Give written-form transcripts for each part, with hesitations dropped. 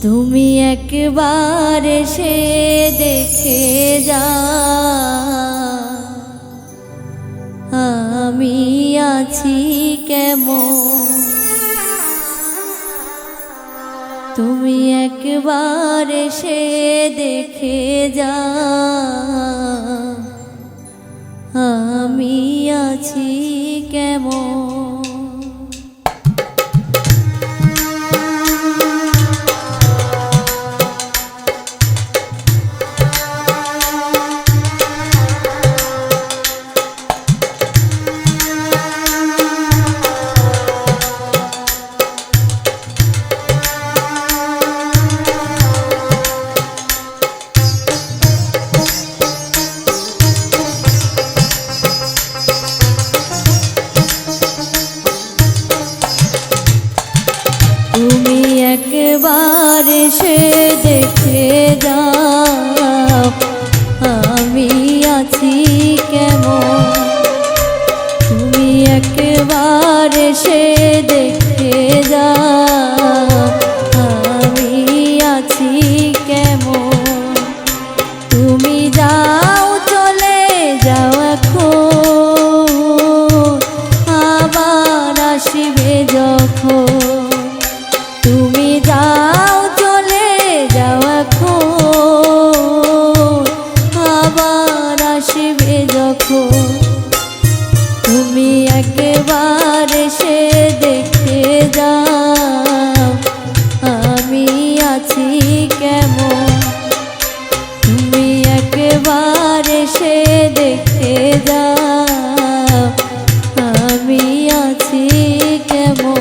তুমি একবার এসে দেখে যা আমি আছি কেমন। তুমি একবার এসে দেখে যা আমি আছি কেমন। তুমি একবার এসে দেখে যাও আমি আছি কেমন। তুমি একবার এসে দেখে যাও আমি আছি কেমন। তুমি যাও চলে যাও এখন আবার আসবে যখন। তুমি যাও চলে যাও এখন আবার আসবে যখন। তুমি একবার এসে দেখে যাও আমি আছি কেমন। তুমি একবার এসে দেখে যাও আমি আছি কেমন।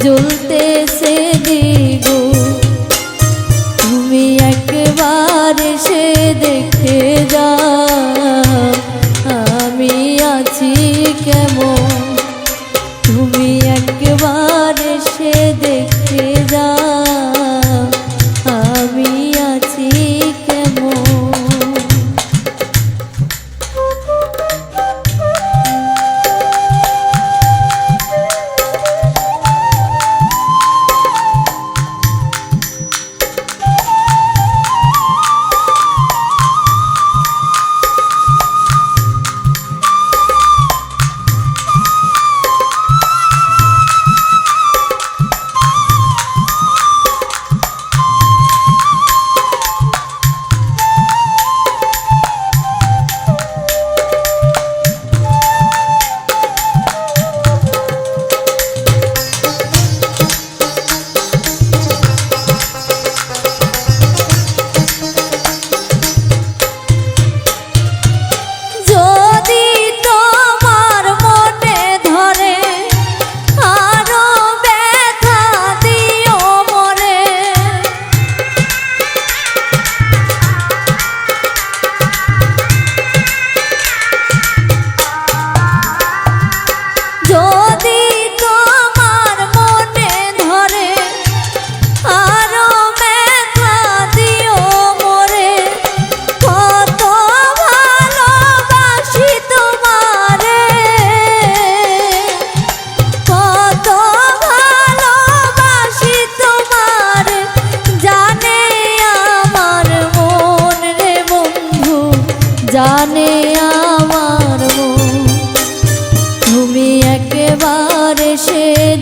জ্বলতেছে দ্বিগুণ। তুমি একবার এসে দেখে যাও আমি আছি কেমন। তুমি একবার এসে দেখে যাও আমি আছি কেমন।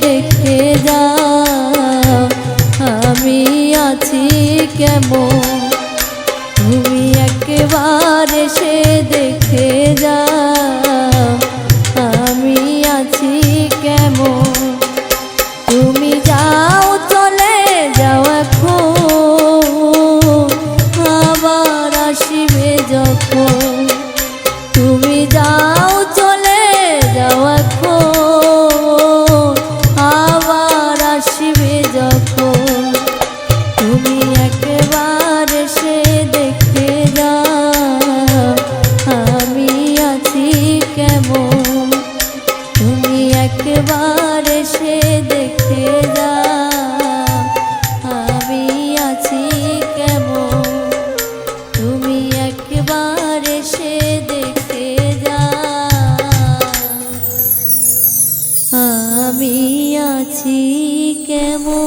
দেখে যাও আমি আছি কেমন। তুমি একবার এসে দেখে যাও আমি আছি কেমন। তুমি যাও চলে যাও এখন, আবার আসিবে যখন। তুমি যাও চলে যাও এখন, আবার আসিবে যখন। তুমি একবার এসে দেখে যাও আমি আছি কেমন। তুমি একবার এসে দেখে যাও আমি আছি কেমন। তুমি একবার এসে দেখে যাও আমি আছি কেমন।